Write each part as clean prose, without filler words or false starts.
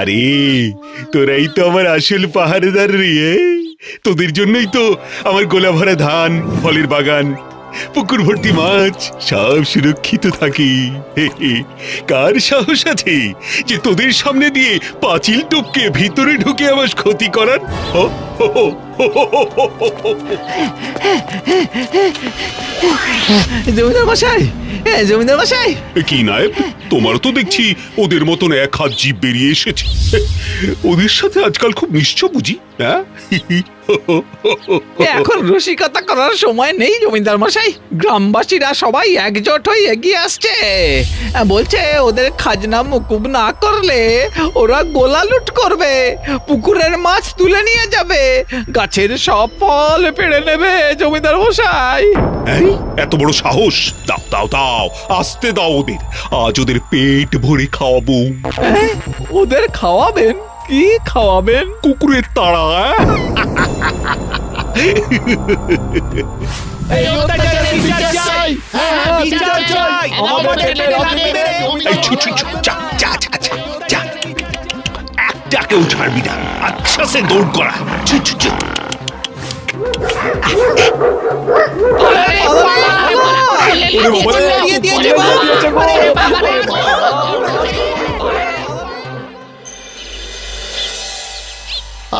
আরে তোরাই তো আমার আসল পাহাড়েদার রে। তোদের জন্যই তো আমার গোলা ভরা ধান, ফলের বাগান, পুকুর ভর্তি মাছ সব সুরক্ষিত থাকে। কার সাহস আছে যে তোদের সামনে দিয়ে পাঁচিল টপকে ভিতরে ঢুকে আমার ক্ষতি করার? জমিদার মশাই, জমিদার মশাই, কি নায়েব, তোমার তো দেখছি ওদের মতন এক হাত জিভ বেরিয়ে এসেছে। ওদের সাথে আজকাল খুব নিশ্চয় বুঝি। হ্যাঁ, এখন রসিকতা করার সময় নেই জমিদার মশাই। গ্রামবাসীরা সবাই একজোট হয়ে এগিয়ে আসছে, বলছে ওদের খাজনা মুকুব না করলে ওরা গোলা লুট করবে, পুকুরের মাছ তুলে নিয়ে যাবে, গাছের সব ফল পেড়ে নেবে জমিদার মশাই। এত বড় সাহস! দাও দাও দাও, আসতে দাও ওদের, আজ ওদের পেট ভরে খাওয়াবো। ওদের খাওয়াবেন? কি খাওয়াবেন? কুকুরের তাড়া। একটাকেও ছাড়বি না, আচ্ছা সে দৌড় করা।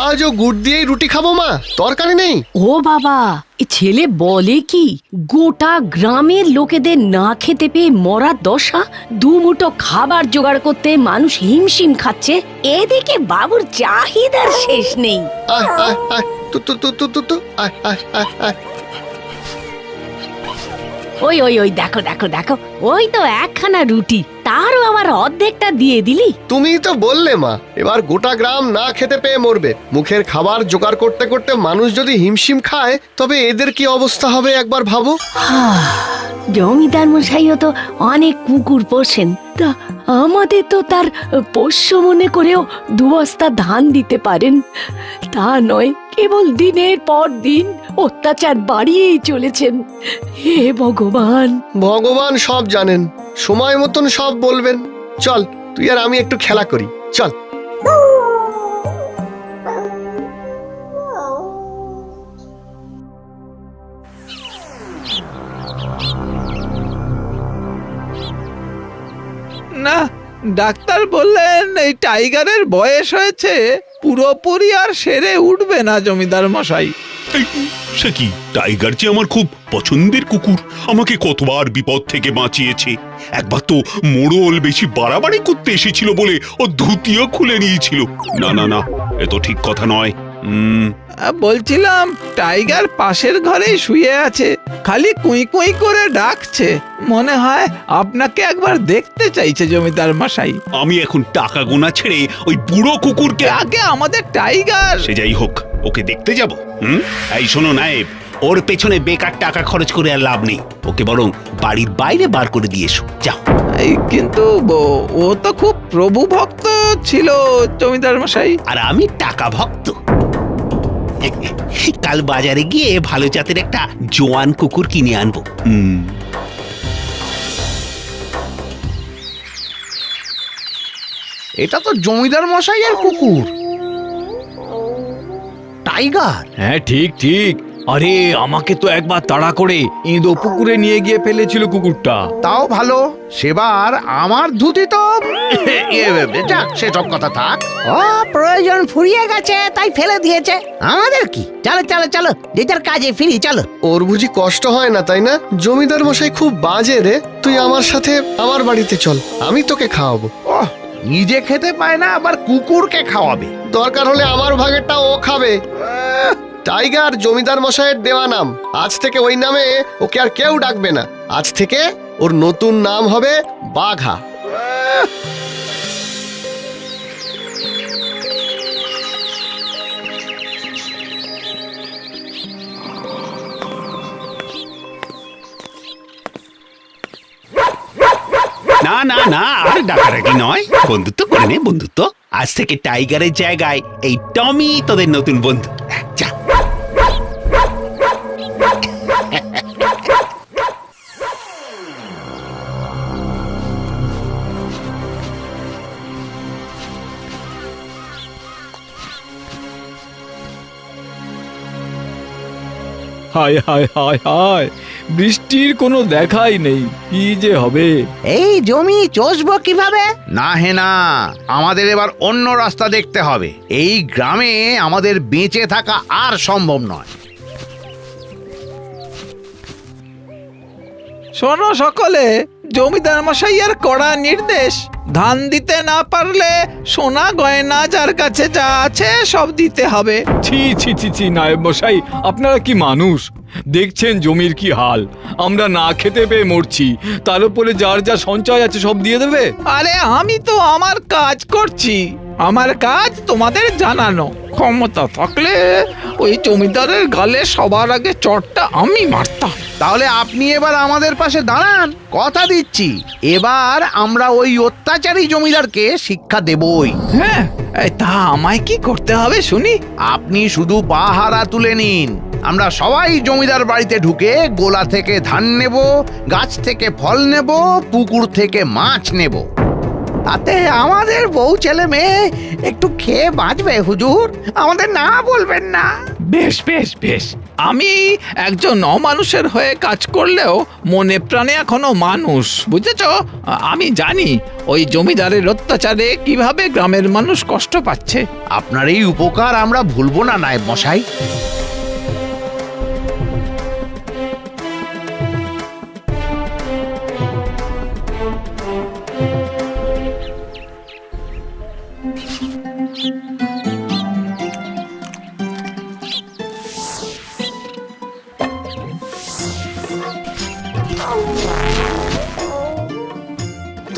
আজও গুড় দিয়েই রুটি খাবো মা, তরকারি নেই। ও বাবা, এ ছেলে বলে কি? গোটা গ্রামের লোকেদের না খেতে পেয়ে মরার দশা, দুমুঠো খাবার জোগাড় করতে মানুষ হিমশিম খাচ্ছে, এদিকে বাবুর চাহিদার শেষ নেই। আয় আয় আয়, তু তু তু তু তু তু, আয় আয় আয় আয়। ওই ওই ওই দেখো দেখো দেখো, ওই তো একখানা রুটি, তারও আবার অর্ধেকটা দিয়ে দিলি। তুমিই তো বললে মা, এবার গোটা গ্রাম না খেতে পেয়ে মরবে। মুখের খাবার জোগাড় করতে করতে মানুষ যদি হিমশিম খায়, তবে এদের কি অবস্থা হবে একবার ভাবো। জমিদার মশাইও তো অনেক কুকুর পোষেন, তা আমাদের তো তার পোষ্য মনে করেও 2 বস্তা ধান দিতে পারেন। তা নয়, কেবল দিনের পর দিন অত্যাচার বাড়িয়েই চলেছেন। হে ভগবান! ভগবান সব জানেন, সময় মতন সব বলবেন। চল, তুই আর আমি একটু খেলা করি, চল। না, ডাক্তার বললেন এই টাইগারের বয়স হয়েছে, পুরোপুরি আর সেরে উঠবে না জমিদার মশাই। সে কি, টাইগার যে আমার খুব পছন্দের কুকুর, আমাকে কতবার বিপদ থেকে বাঁচিয়েছে। একবার তো মোড়ল বেশি বাড়াবাড়ি করতে এসেছিল বলে ও ধুতিও খুলে নিয়েছিল। না না না, এ তো ঠিক কথা নয়। বলছিলাম, টাইগার পাশের ঘরেই শুয়ে আছে, খালি কুই কুই করে ডাকছে। মনে হয় আপনাকে একবার দেখতে চাইছে জমিদার মশাই। আমি এখন টাকা গোনা ছেড়ে ওই বুড়ো কুকুরকে আগে আমাদের টাইগার। সে যাই হোক, ওকে দেখতে যাব। এই শোনো নায়েব, ওর পেছনে বেকার টাকা খরচ করে আর লাভ নেই। ওকে বরং বাড়ির বাইরে বার করে দিয়ে এসো, যাও। কিন্তু ও তো খুব প্রভু ভক্ত ছিল জমিদার মশাই। আর আমি টাকা ভক্ত। কাল বাজারে গিয়ে ভালো জাতের একটা জোয়ান কুকুর কিনে আনবো। এটা তো জমিদার মশাইয়ের কুকুর, টাইগার। হ্যাঁ, ঠিক ঠিক। আরে আমাকে তো একবার তাড়া করে ইঁদো পুকুরে নিয়ে গিয়ে ফেলেছিল কুকুরটা। তাও ভালো, সেবার আমার ধুতি তো যাক, সেসব কথা থাক। ও প্রয়োজন ফুরিয়ে গেছে তাই ফেলে দিয়েছে, আমাদের কি? চলো চলো চলো, যে যার কাজে ফিরি, চলো। ওর বুঝি কষ্ট হয় না, তাই না? জমিদার মশাই খুব বাজে রে। তুই আমার সাথে আমার বাড়িতে চল, আমি তোকে খাওয়াবো। ওহ, নিজে খেতে পায় না, আবার কুকুরকে খাওয়াবে। দরকার হলে আমার ভাগেরটা ও খাবে। টাইগার জমিদার মশাইয়ের দেওয়া নাম, আজ থেকে ওই নামে ওকে আর কেউ ডাকবে না। আজ থেকে ওর নতুন নাম হবে বাঘা। না না না, আর ডাকাডাকি নয়, বন্ধুত্ব করে নে, বন্ধুত্ব। আজ থেকে টাইগারের জায়গায় এই টমি তোদের নতুন বন্ধু। যা। হায় হায় হায় হায়, বৃষ্টির কোনো দেখাই নেই, কি যে হবে। এই জমি চষবো কিভাবে? না হে না, আমাদের এবার অন্য রাস্তা দেখতে হবে। এই গ্রামে আমাদের বেঁচে থাকা আর সম্ভব নয়। শোনো সকলে, জমিদার মশাইয়ের কড়া নির্দেশ, ধান দিতে না পারলে সোনা গয়না যার কাছে যা আছে সব দিতে হবে। ছি ছি ছি ছি, নায়েব মশাই, আপনারা কি মানুষ? দেখছেন জমির কি হাল, আমরা না খেতে পেয়ে মরছি, তার উপরে যার যা সঞ্চয় আছে সব দিয়ে দেবে? আরে আমি তো আমার কাজ করছি, আমার কাজ তোমাদের জানানো। ক্ষমতা থাকলে ওই জমিদারের গালে সবার আগে চটটা আমি মারতাম। তাহলে আপনি এবার আমাদের পাশে দাঁড়ান, কথা দিচ্ছি এবার আমরা ওই অত্যাচারী জমিদারকে শিক্ষা দেবই। হ্যাঁ, তা আমায় কি করতে হবে শুনি? আপনি শুধু পাহারা তুলে নিন, আমরা সবাই জমিদার বাড়িতে ঢুকে গোলা থেকে ধান নেব, গাছ থেকে ফল নেব, পুকুর থেকে মাছ নেব। তাতে আমাদের বউ ছেলে মেয়ে একটু খেয়ে বাঁচবে হুজুর, আমাদের না বলবেন না। বেশ বেশ বেশ, আমি একজন অমানুষের হয়ে কাজ করলেও মনে প্রাণে এখনো মানুষ, বুঝেছ? আমি জানি ওই জমিদারের অত্যাচারে কিভাবে গ্রামের মানুষ কষ্ট পাচ্ছে। আপনার এই উপকার আমরা ভুলবো না নায়েব মশাই।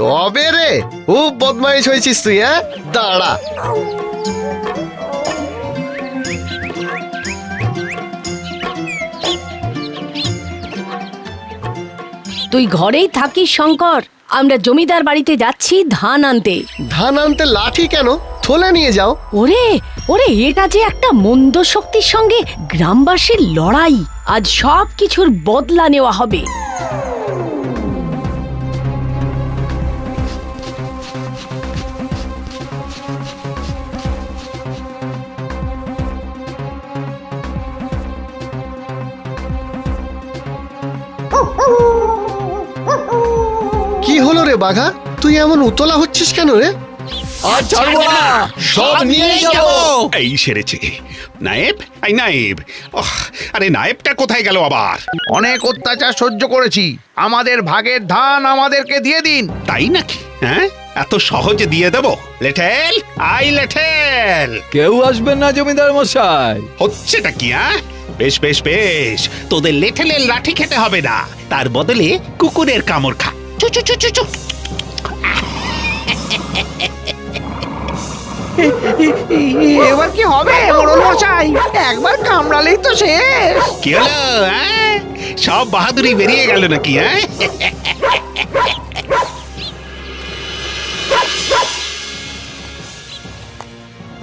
তবে রে, খুব বদমাইশ হয়েছিস তুই। হ্যাঁ, দাঁড়া। তুই ঘরেই থাকিস শঙ্কর, আমরা জমিদার বাড়িতে যাচ্ছি ধান আনতে। ধান আনতে লাঠি কেন? থলে নিয়ে যাও। ওরে ওরে, এটা যে একটা মন্দ শক্তির সঙ্গে গ্রামবাসীর লড়াই, আজ সব কিছুর বদলা নেওয়া হবে। কি হলো রে বাঘা, তুই এমন উতলা হচ্ছিস কেন রে? আর ছাড়বো না, সব নিয়ে যাব। এই সেরেছে নায়েব, এই নায়েব। আরে নায়েবটা কোথায় গেল আবার? অনেক অত্যাচার সহ্য করেছি, আমাদের ভাগের ধান আমাদেরকে দিয়ে দিন। তাই নাকি? হ্যাঁ, এত সহজে দিয়ে দেব? লেঠেল, আই লেঠেল। কেউ আসবেন না জমিদার মশাই। হচ্ছেটা কি? হ্যাঁ, বেশ বেশ বেশ, তোদের লেঠেলের লাঠি খেতে হবে না, তার বদলে কুকুরের কামড় খা। চু চু চু চু চু। এবার কি হবে মোড়ল মশাই? একবার কামড়ালেই তো শেষ। কি হলো? হ্যাঁ, সব বাহাদুরি বেরিয়ে গেল নাকি? হ্যাঁ,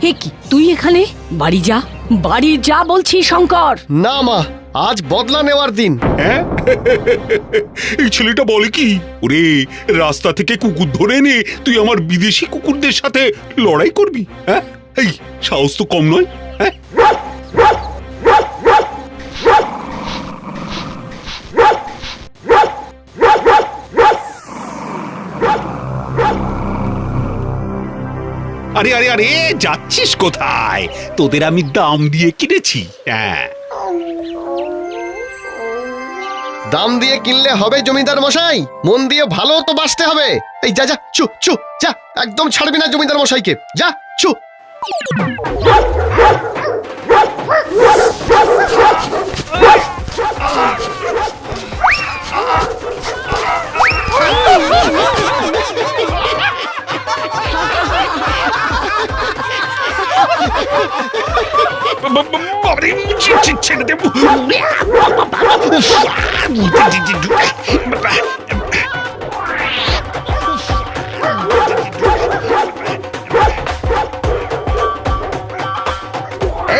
হে কি, তুই এখানে? বাড়ি যা, বাড়ি যা বলছি শঙ্কর। না মা, আজ বদলা নেওয়ার দিন। হ্যাঁ? এই ছেলেটা বলে কি? ওরে, রাস্তা থেকে কুকুর ধরে এনে তুই আমার বিদেশি কুকুরদের সাথে লড়াই করবি? হ্যাঁ, এই সাহস তো কম নয়। হ্যাঁ, আরে আরে আরে, যাচ্ছিস কোথায়? তোদের আমি দাম দিয়ে কিনেছি। হ্যাঁ, দাম দিয়ে কিনলে হবে জমিদার মশাই? মন দিয়ে ভালো তো বাঁচতে হবে। এই যা যা, চু চু যা, একদম ছাড়বি না জমিদার মশাইকে। যা, চু। বাবারে, ছেড়ে দে।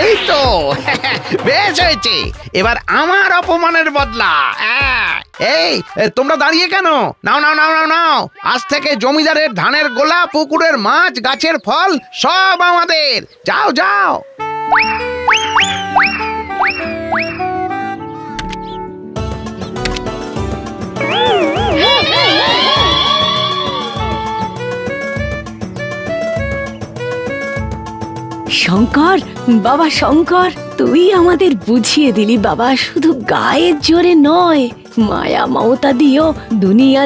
এই তো বেশ হয়েছে, এবার আমার অপমানের বদলা। এই তোমরা দাঁড়িয়ে কেন? নাও নাও নাও নাও নাও, আজ থেকে জমিদারের ধানের গোলা, পুকুরের মাছ, গাছের ফল সব আমাদের। যাও যাও। শঙ্কর, বাবা শঙ্কর, তুই আমাদের বুঝিয়ে দিলি বাবা, শুধু গায়ের জোরে নয়, মায়া মমতা দিও দুনিয়া